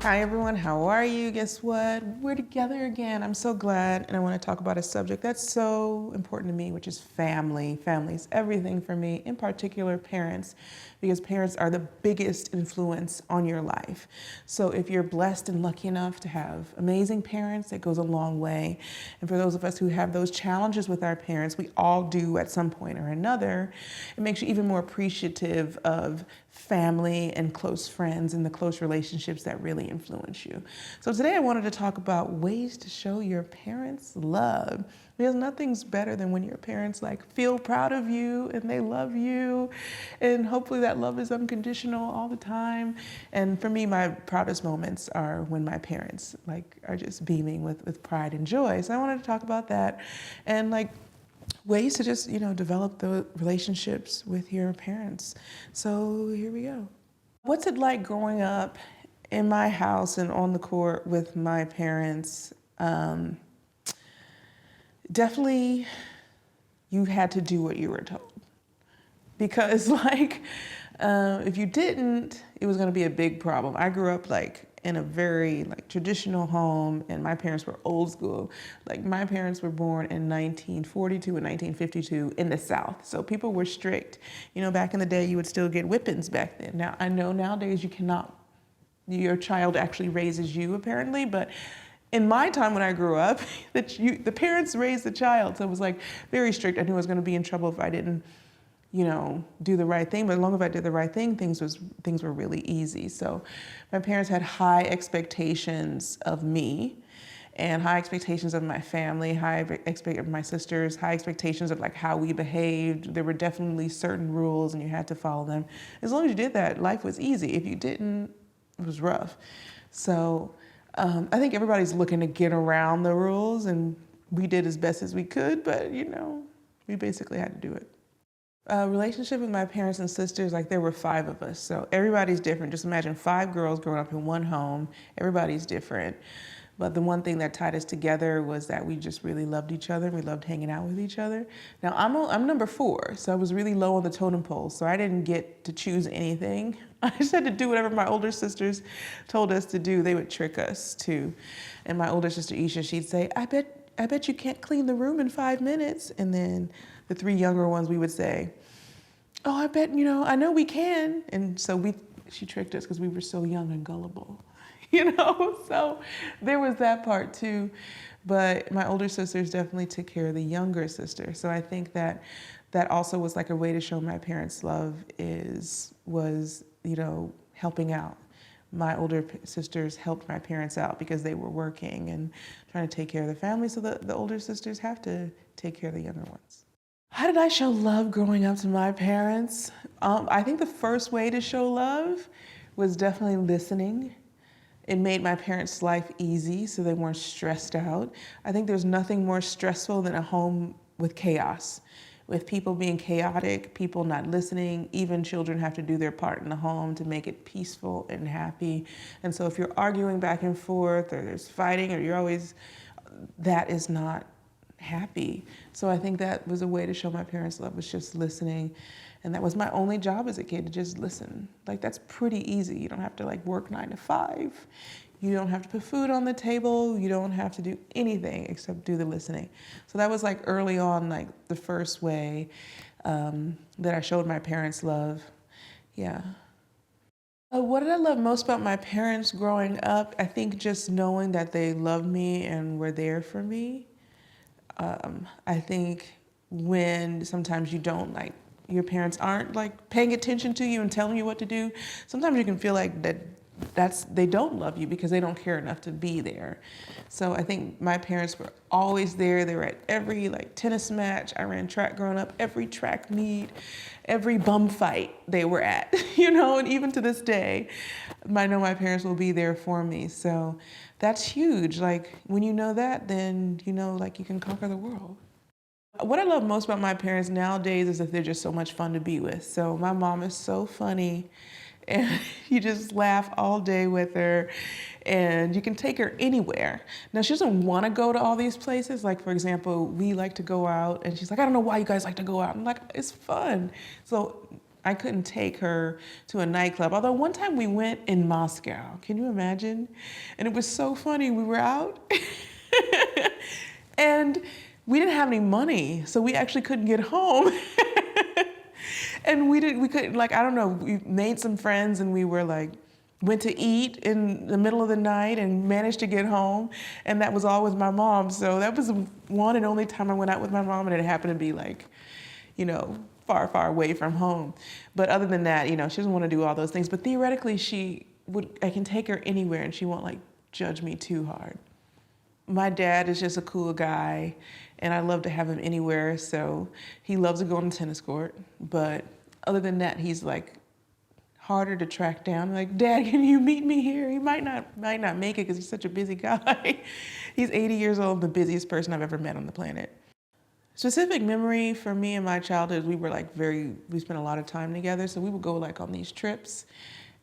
Hi everyone, how are you? Guess what? We're together again. I'm so glad, and I want to talk about a subject that's so important to me, which is family. Family is everything for me, in particular parents, because parents are the biggest influence on your life. So if you're blessed and lucky enough to have amazing parents, it goes a long way. And for those of us who have those challenges with our parents, we all do at some point or another, it makes you even more appreciative of family and close friends and the close relationships that really influence you. So today I wanted to talk about ways to show your parents love, because nothing's better than when your parents feel proud of you and they love you, and hopefully that love is unconditional all the time. And for me, my proudest moments are when my parents are just beaming with pride and joy. So I wanted to talk about that and ways to just, develop the relationships with your parents. So here we go. What's it like growing up in my house and on the court with my parents? Definitely you had to do what you were told. Because if you didn't, it was gonna be a big problem. I grew up in a very traditional home, and my parents were old school. My parents were born in 1942 and 1952 in the South. So people were strict. Back in the day, you would still get whippings back then. Now, I know nowadays you cannot, your child actually raises you apparently, but in my time when I grew up, the parents raised the child. So it was very strict. I knew I was gonna be in trouble if I didn't do the right thing. But as long as I did the right thing, things were really easy. So my parents had high expectations of me and high expectations of my family, high expectations of my sisters, high expectations of how we behaved. There were definitely certain rules and you had to follow them. As long as you did that, life was easy. If you didn't, it was rough. So I think everybody's looking to get around the rules, and we did as best as we could, but we basically had to do it. Relationship with my parents and sisters, there were 5 of us, so everybody's different. Just imagine 5 girls growing up in one home. Everybody's different. But the one thing that tied us together was that we just really loved each other. We loved hanging out with each other. Now, I'm number 4, so I was really low on the totem pole, so I didn't get to choose anything. I just had to do whatever my older sisters told us to do. They would trick us too. And my older sister, Isha, she'd say, I bet you can't clean the room in 5 minutes. And then the 3 younger ones, we would say, oh, I bet, I know we can. And so she tricked us because we were so young and gullible, So there was that part too. But my older sisters definitely took care of the younger sister. So I think that also was a way to show my parents' love was helping out. My older sisters helped my parents out because they were working and trying to take care of the family. So the older sisters have to take care of the younger ones. How did I show love growing up to my parents? I think the first way to show love was definitely listening. It made my parents' life easy so they weren't stressed out. I think there's nothing more stressful than a home with chaos, with people being chaotic, people not listening. Even children have to do their part in the home to make it peaceful and happy. And so if you're arguing back and forth, or there's fighting, or that is not happy. So I think that was a way to show my parents love, was just listening. And that was my only job as a kid, to just listen. That's pretty easy. You don't have to work 9 to 5. You don't have to put food on the table. You don't have to do anything except do the listening. So that was early on, the first way that I showed my parents love. Yeah. What did I love most about my parents growing up? I think just knowing that they loved me and were there for me. I think when sometimes you don't your parents aren't paying attention to you and telling you what to do, sometimes you can feel they don't love you because they don't care enough to be there. So I think my parents were always there. They were at every tennis match. I ran track growing up, every track meet, every bum fight they were at, and even to this day, I know my parents will be there for me. So that's huge. When you know that, then you can conquer the world. What I love most about my parents nowadays is that they're just so much fun to be with. So my mom is so funny, and you just laugh all day with her, and you can take her anywhere. Now, she doesn't want to go to all these places. For example, we like to go out, and she's like, I don't know why you guys like to go out. I'm like, it's fun. So I couldn't take her to a nightclub. Although one time we went in Moscow. Can you imagine? And it was so funny. We were out and we didn't have any money, so we actually couldn't get home. And we couldn't, like, I don't know, we made some friends and we were like, went to eat in the middle of the night and managed to get home. And that was all with my mom. So that was the one and only time I went out with my mom, and it happened to be like, you know, far, far away from home. But other than that, you know, she doesn't want to do all those things. But theoretically, I can take her anywhere and she won't like judge me too hard. My dad is just a cool guy, and I love to have him anywhere. So he loves to go on the tennis court. But other than that, he's like harder to track down. Like, Dad, can you meet me here? He might not make it because he's such a busy guy. He's 80 years old, the busiest person I've ever met on the planet. Specific memory for me in my childhood, we spent a lot of time together. So we would go like on these trips,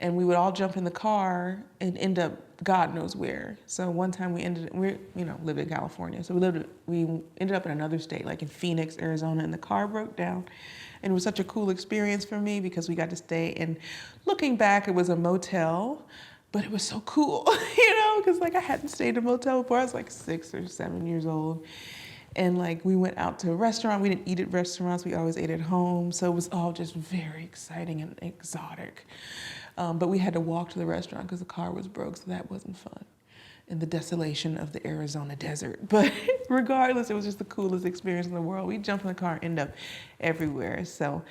and we would all jump in the car and end up God knows where. So one time we live in California. So we ended up in another state, like in Phoenix, Arizona, and the car broke down. And it was such a cool experience for me because we got to stay. And looking back, it was a motel, but it was so cool, you know, because like I hadn't stayed in a motel before. I was like 6 or 7 years old. And like we went out to a restaurant. We didn't eat at restaurants. We always ate at home. So it was all just very exciting and exotic. But we had to walk to the restaurant because the car was broke, so that wasn't fun. In the desolation of the Arizona desert. But regardless, it was just the coolest experience in the world. We jumped in the car and end up everywhere. So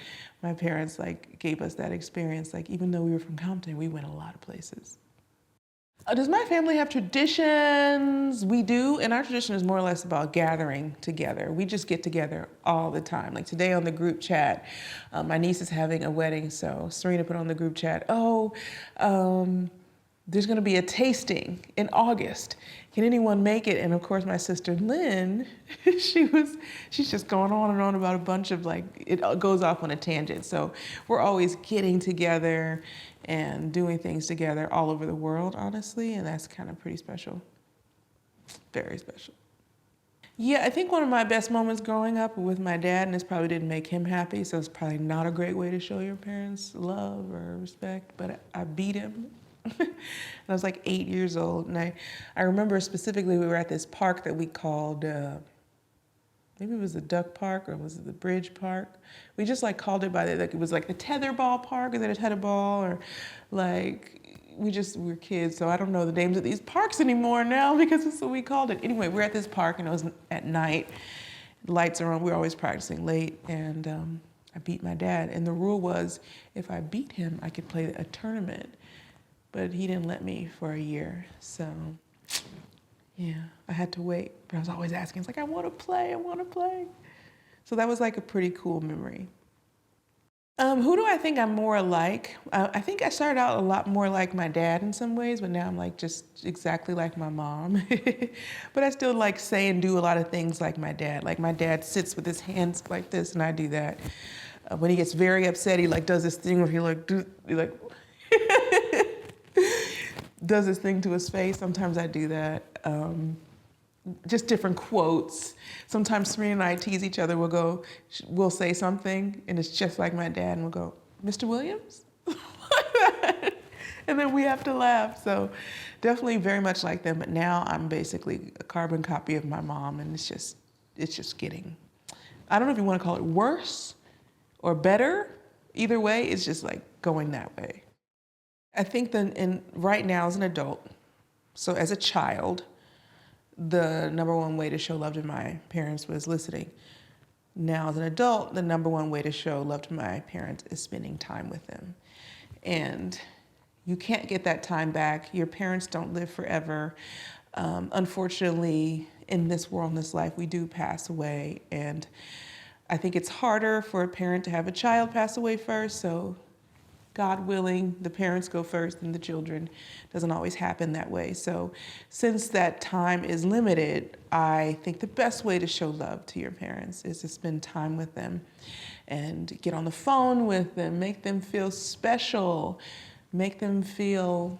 my parents like gave us that experience. Like even though we were from Compton, we went a lot of places. Does my family have traditions? We do, and our tradition is more or less about gathering together. We just get together all the time. Like today on the group chat, my niece is having a wedding, so Serena put on the group chat, there's gonna be a tasting in August. Can anyone make it? And of course my sister Lynn, she's just going on and on about a bunch of like, it goes off on a tangent. So we're always getting together and doing things together all over the world, honestly, and that's kind of pretty special. Very special. Yeah, I think one of my best moments growing up with my dad, and this probably didn't make him happy, so it's probably not a great way to show your parents love or respect, but I beat him. And I was like 8 years old, and I remember specifically we were at this park that we called, maybe it was the duck park or was it the bridge park? We just like called it by it was like the tetherball park, is it a tetherball? Or like, we were kids, so I don't know the names of these parks anymore now because that's what we called it. Anyway, we're at this park and it was at night, lights are on, we were always practicing late, and I beat my dad. And the rule was if I beat him, I could play a tournament. But he didn't let me for a year, so yeah, I had to wait. But I was always asking, it's like, I want to play. So that was like a pretty cool memory. Who do I think I'm more like? I think I started out a lot more like my dad in some ways, but now I'm like just exactly like my mom. But I still like say and do a lot of things like my dad. Like my dad sits with his hands like this, and I do that. When he gets very upset, he like does this thing where he like does this thing to his face. Sometimes I do that. Just different quotes. Sometimes Serena and I tease each other. We'll say something, and it's just like my dad, and we'll go, Mr. Williams? And then we have to laugh. So definitely very much like them, but now I'm basically a carbon copy of my mom, and it's just getting, I don't know if you want to call it worse or better. Either way, it's just like going that way. I think that right now as an adult, so as a child, the number one way to show love to my parents was listening. Now as an adult, the number one way to show love to my parents is spending time with them. And you can't get that time back. Your parents don't live forever. Unfortunately, in this world, in this life, we do pass away. And I think it's harder for a parent to have a child pass away first, so God willing, the parents go first and the children. Doesn't always happen that way. So since that time is limited, I think the best way to show love to your parents is to spend time with them and get on the phone with them, make them feel special, make them feel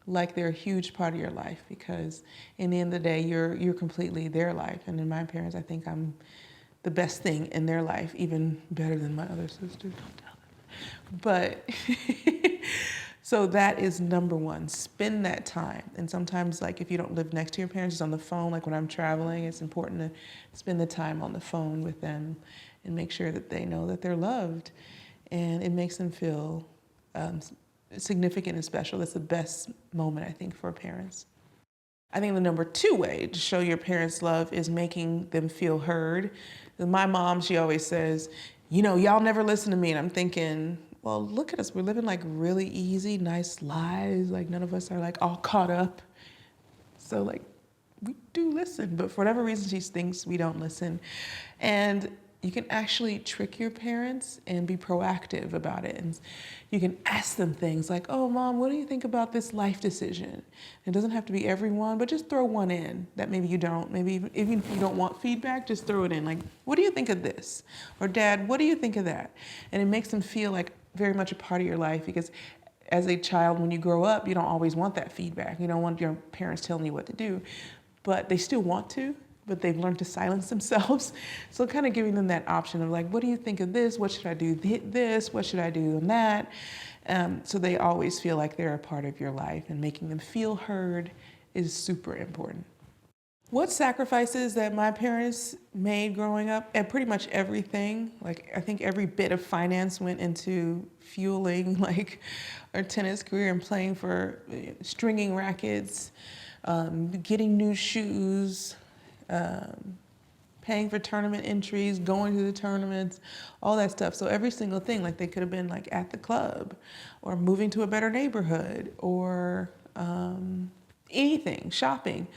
like they're a huge part of your life, because in the end of the day, you're completely their life. And in my parents, I think I'm the best thing in their life, even better than my other sisters. Don't tell them. But so that is number one. Spend that time. And sometimes, like, if you don't live next to your parents, it's on the phone. Like when I'm traveling, it's important to spend the time on the phone with them and make sure that they know that they're loved. And it makes them feel significant and special. That's the best moment, I think, for parents. I think the number two way to show your parents love is making them feel heard. My mom, she always says, you know, y'all never listen to me. And I'm thinking, well, look at us. We're living like really easy, nice lives. Like none of us are like all caught up. So like we do listen, but for whatever reason, she thinks we don't listen. And you can actually trick your parents and be proactive about it. And you can ask them things like, oh, Mom, what do you think about this life decision? It doesn't have to be everyone, but just throw one in that maybe you don't. Maybe even if you don't want feedback, just throw it in. Like, what do you think of this? Or Dad, what do you think of that? And it makes them feel like very much a part of your life, because as a child, when you grow up, you don't always want that feedback. You don't want your parents telling you what to do, but they still want to. But they've learned to silence themselves. So kind of giving them that option of like, what do you think of this? What should I do this? What should I do on that? So they always feel like they're a part of your life, and making them feel heard is super important. What sacrifices that my parents made growing up, and pretty much everything, like I think every bit of finance went into fueling like our tennis career and playing for stringing rackets, getting new shoes, paying for tournament entries, going to the tournaments, all that stuff. So every single thing, like they could have been like at the club or moving to a better neighborhood or anything, shopping.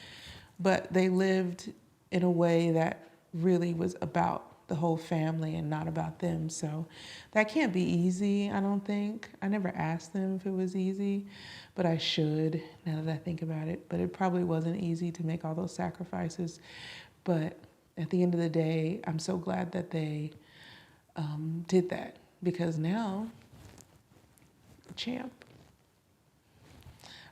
But they lived in a way that really was about the whole family and not about them. So that can't be easy, I don't think. I never asked them if it was easy, but I should, now that I think about it. But it probably wasn't easy to make all those sacrifices. But at the end of the day, I'm so glad that they did that, because now, champ.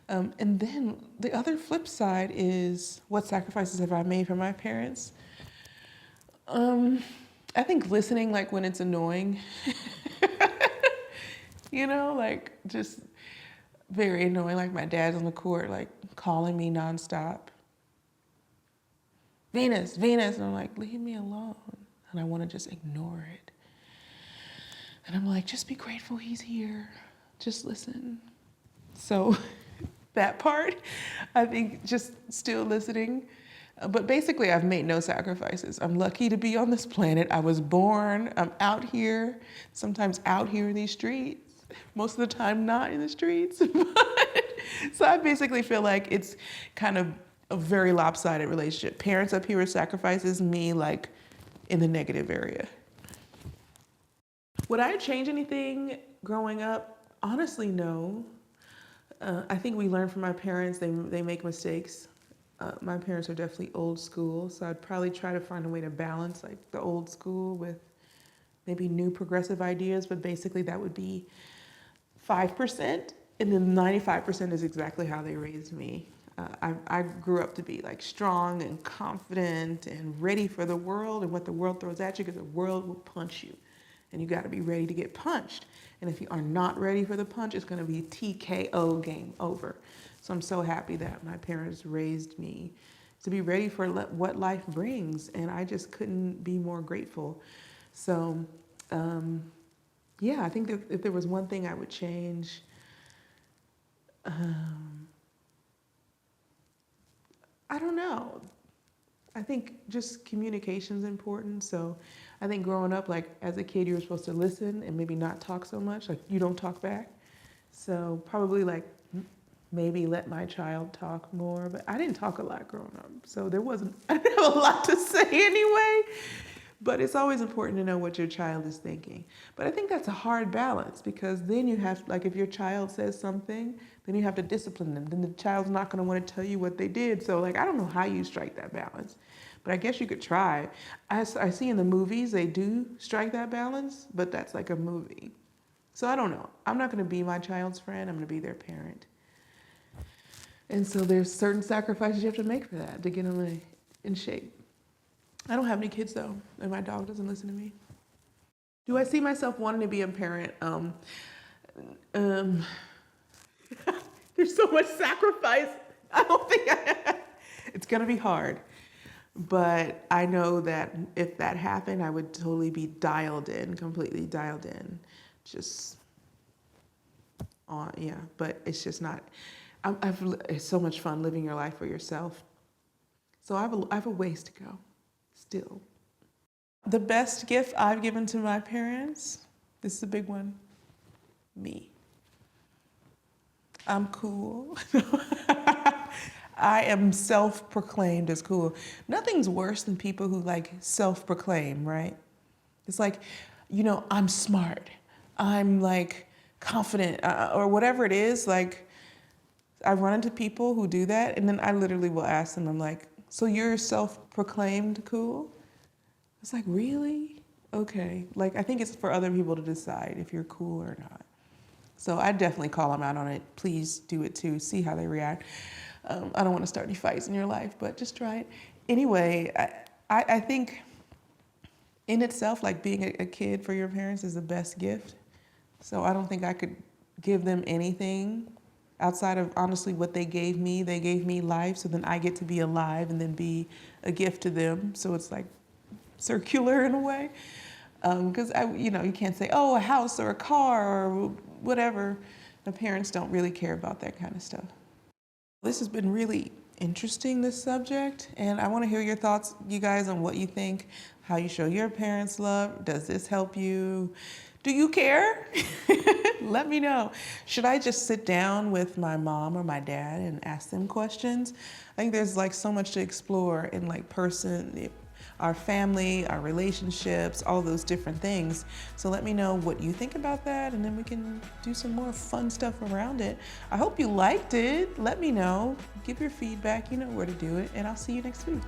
And then the other flip side is, what sacrifices have I made for my parents? I think listening, like when it's annoying, you know, like just very annoying. Like my dad's on the court, like calling me nonstop. Venus, Venus. And I'm like, leave me alone. And I want to just ignore it. And I'm like, just be grateful he's here. Just listen. So that part, I think just still listening. But basically, I've made no sacrifices. I'm lucky to be on this planet. I was born, I'm out here, sometimes out here in these streets, most of the time not in the streets. So I basically feel like it's kind of a very lopsided relationship. Parents up here with sacrifices, me like in the negative area. Would I change anything growing up? Honestly, no. I think we learn from our parents, they make mistakes. My parents are definitely old school, so I'd probably try to find a way to balance like the old school with maybe new progressive ideas, but basically that would be 5%, and then 95% is exactly how they raised me. I grew up to be like strong and confident and ready for the world and what the world throws at you, because the world will punch you, and you got to be ready to get punched. And if you are not ready for the punch, it's going to be TKO, game over. So I'm so happy that my parents raised me to be ready for what life brings, and I just couldn't be more grateful. So, yeah, I think that if there was one thing I would change, I don't know. I think just communication is important. So I think growing up, like as a kid, you were supposed to listen and maybe not talk so much, like you don't talk back. So probably like maybe let my child talk more, but I didn't talk a lot growing up. So I didn't have a lot to say anyway, but it's always important to know what your child is thinking. But I think that's a hard balance, because then you have, like if your child says something, then you have to discipline them. Then the child's not gonna wanna tell you what they did. So like, I don't know how you strike that balance, but I guess you could try. I see in the movies, they do strike that balance, but that's like a movie. So I don't know. I'm not gonna be my child's friend, I'm gonna be their parent. And so there's certain sacrifices you have to make for that, to get them in shape. I don't have any kids though, and my dog doesn't listen to me. Do I see myself wanting to be a parent? Um, there's so much sacrifice. I don't think it's gonna be hard. But I know that if that happened, I would totally be dialed in, completely dialed in. Just on, yeah, but it's just not, it's so much fun living your life for yourself. So I have a ways to go still. The best gift I've given to my parents, this is a big one, me. I'm cool. I am self-proclaimed as cool. Nothing's worse than people who like self-proclaim, right? It's like, you know, I'm smart. I'm like confident or whatever it is. Like I run into people who do that and then I literally will ask them, I'm like, so you're self-proclaimed cool? It's like, really? Okay. Like, I think it's for other people to decide if you're cool or not. So I definitely call them out on it. Please do it too. See how they react. I don't want to start any fights in your life, but just try it. Anyway, I think in itself, like being a kid for your parents is the best gift. So I don't think I could give them anything outside of honestly what they gave me. They gave me life, so then I get to be alive and then be a gift to them. So it's like circular in a way. Because you know, you can't say, oh, a house or a car or whatever. The parents don't really care about that kind of stuff. This has been really interesting, this subject, and I want to hear your thoughts, you guys, on what you think, how you show your parents love. Does this help you? Do you care? Let me know. Should I just sit down with my mom or my dad and ask them questions? I think there's like so much to explore in like our family, our relationships, all those different things. So let me know what you think about that, and then we can do some more fun stuff around it. I hope you liked it. Let me know. Give your feedback. You know where to do it, and I'll see you next week.